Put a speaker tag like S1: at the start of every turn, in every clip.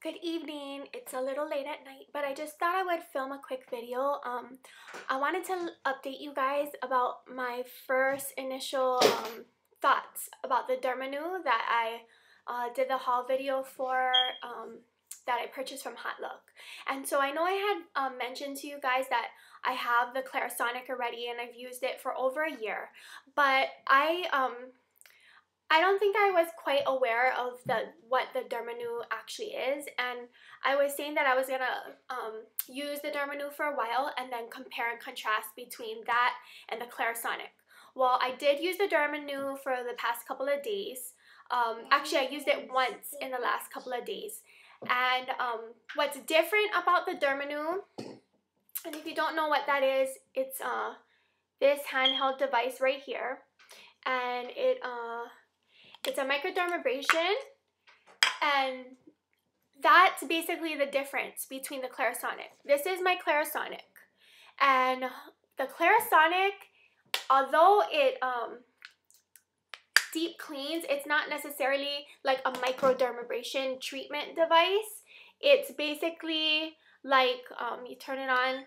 S1: Good evening. It's a little late at night, but I just thought I would film a quick video. I wanted to update you guys about my first initial thoughts about the DermaNew that I did the haul video for, that I purchased from Hautelook. And so I know I had mentioned to you guys that I have the Clarisonic already and I've used it for over a year, but I don't think I was quite aware of what the DermaNew actually is, and I was saying that I was gonna use the DermaNew for a while and then compare and contrast between that and the Clarisonic. Well, I did use the DermaNew for the past couple of days. Actually, I used it once in the last couple of days, and what's different about the DermaNew, and if you don't know what that is, it's this handheld device right here, and it's a microdermabrasion, and that's basically the difference between the Clarisonic. This is my Clarisonic, and the Clarisonic, although it deep cleans, it's not necessarily like a microdermabrasion treatment device. It's basically like, you turn it on,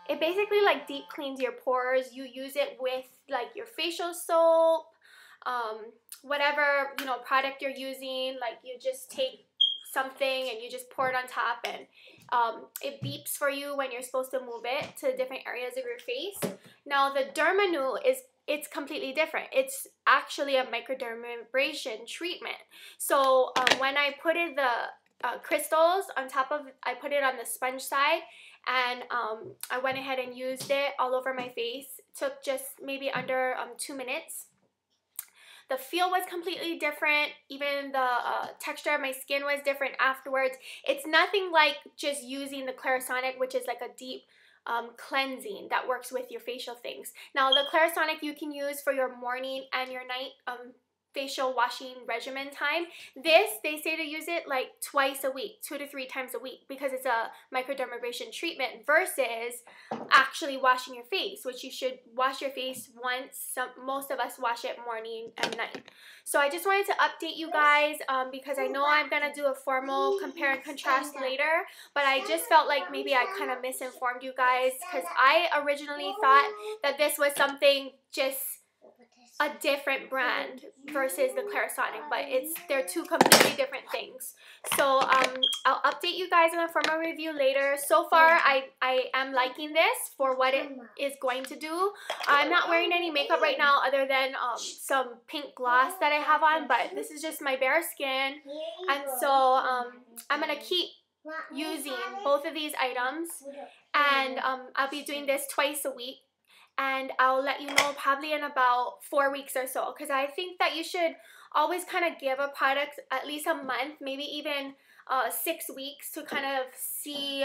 S1: it basically like deep cleans your pores. You use it with like your facial soap, whatever, product you're using. Like, you just take something and you just pour it on top, and it beeps for you when you're supposed to move it to different areas of your face. Now the DermaNew it's completely different. It's actually a microdermabrasion treatment. So when I put in the crystals on top of, I put it on the sponge side, and I went ahead and used it all over my face. It took just maybe under 2 minutes. The feel was completely different. Even the texture of my skin was different afterwards. It's nothing like just using the Clarisonic, which is like a deep cleansing that works with your facial things. Now the Clarisonic you can use for your morning and your night facial washing regimen time. This, they say to use it like twice a week, 2 to 3 times a week, because it's a microdermabrasion treatment versus actually washing your face, which you should wash your face once. Most of us wash it morning and night. So I just wanted to update you guys because I know I'm gonna do a formal compare and contrast later, but I just felt like maybe I kind of misinformed you guys, because I originally thought that this was something just a different brand versus the Clarisonic, but they're two completely different things. So I'll update you guys in a formal review later. So far, I am liking this for what it is going to do. I'm not wearing any makeup right now other than some pink gloss that I have on, but this is just my bare skin, and so I'm gonna keep using both of these items, and I'll be doing this twice a week. And I'll let you know probably in about 4 weeks or so, because I think that you should always kind of give a product at least a month, maybe even 6 weeks, to kind of see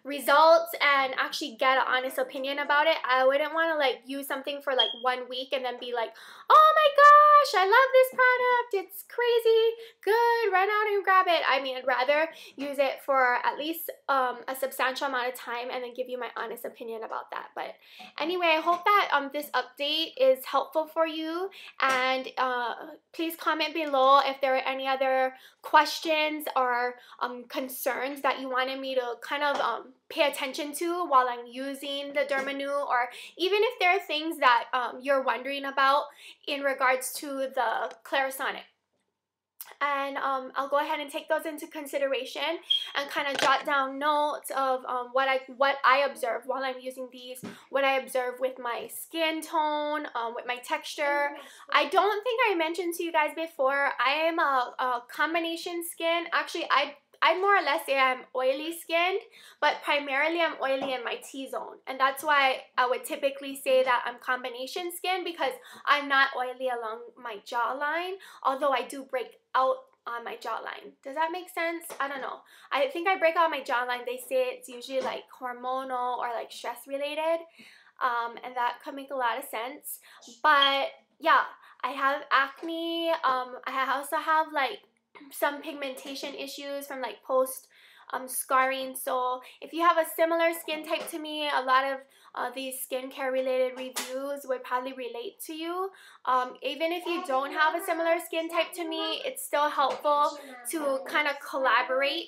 S1: results and actually get an honest opinion about it. I wouldn't want to like use something for like 1 week and then be like, oh my gosh, I love this product, it's crazy good, run out and grab it. I mean, I'd rather use it for at least a substantial amount of time and then give you my honest opinion about that. But anyway, I hope that this update is helpful for you, and please comment below if there are any other questions or concerns that you wanted me to kind of pay attention to while I'm using the DermaNew, or even if there are things that you're wondering about in regards to the Clarisonic. And I'll go ahead and take those into consideration and kind of jot down notes of what I observe while I'm using these, what I observe with my skin tone, with my texture. I don't think I mentioned to you guys before, I am a combination skin. Actually, I more or less say I'm oily skinned, but primarily I'm oily in my T-zone. And that's why I would typically say that I'm combination skin, because I'm not oily along my jawline, although I do break out on my jawline. Does that make sense? I don't know. I think I break out my jawline. They say it's usually like hormonal or like stress related, and that could make a lot of sense. But yeah, I have acne. I also have like some pigmentation issues from like post scarring. So if you have a similar skin type to me, a lot of these skincare related reviews would probably relate to you. Even if you don't have a similar skin type to me, it's still helpful to kind of collaborate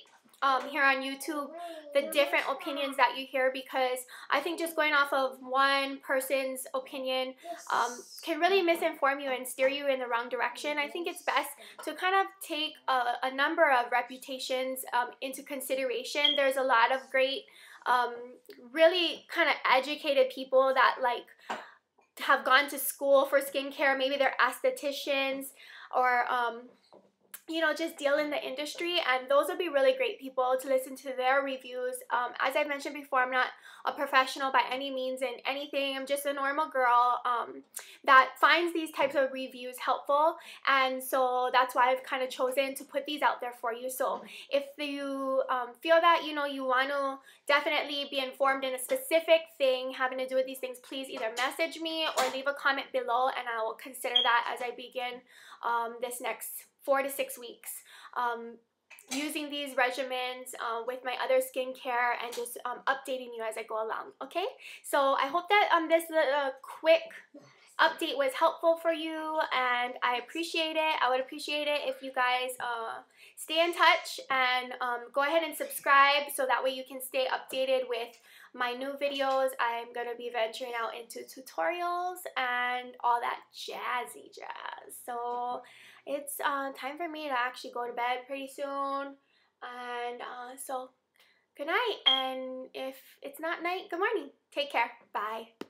S1: here on YouTube, the different opinions that you hear, because I think just going off of one person's opinion can really misinform you and steer you in the wrong direction. I think it's best to kind of take a number of reputations into consideration. There's a lot of great really kind of educated people that like have gone to school for skincare. Maybe they're estheticians or you know, just deal in the industry, and those would be really great people to listen to their reviews. As I mentioned before, I'm not a professional by any means in anything. I'm just a normal girl that finds these types of reviews helpful, and so that's why I've kind of chosen to put these out there for you. So if you feel that, you know, you want to definitely be informed in a specific thing having to do with these things, please either message me or leave a comment below, and I will consider that as I begin this next 4 to 6 weeks using these regimens with my other skincare and just updating you as I go along. Okay, so I hope that this quick update was helpful for you, and I appreciate it. I would appreciate it if you guys stay in touch and go ahead and subscribe, so that way you can stay updated with my new videos. I'm going to be venturing out into tutorials and all that jazzy jazz. So it's time for me to actually go to bed pretty soon. And so good night, and if it's not night, good morning. Take care. Bye.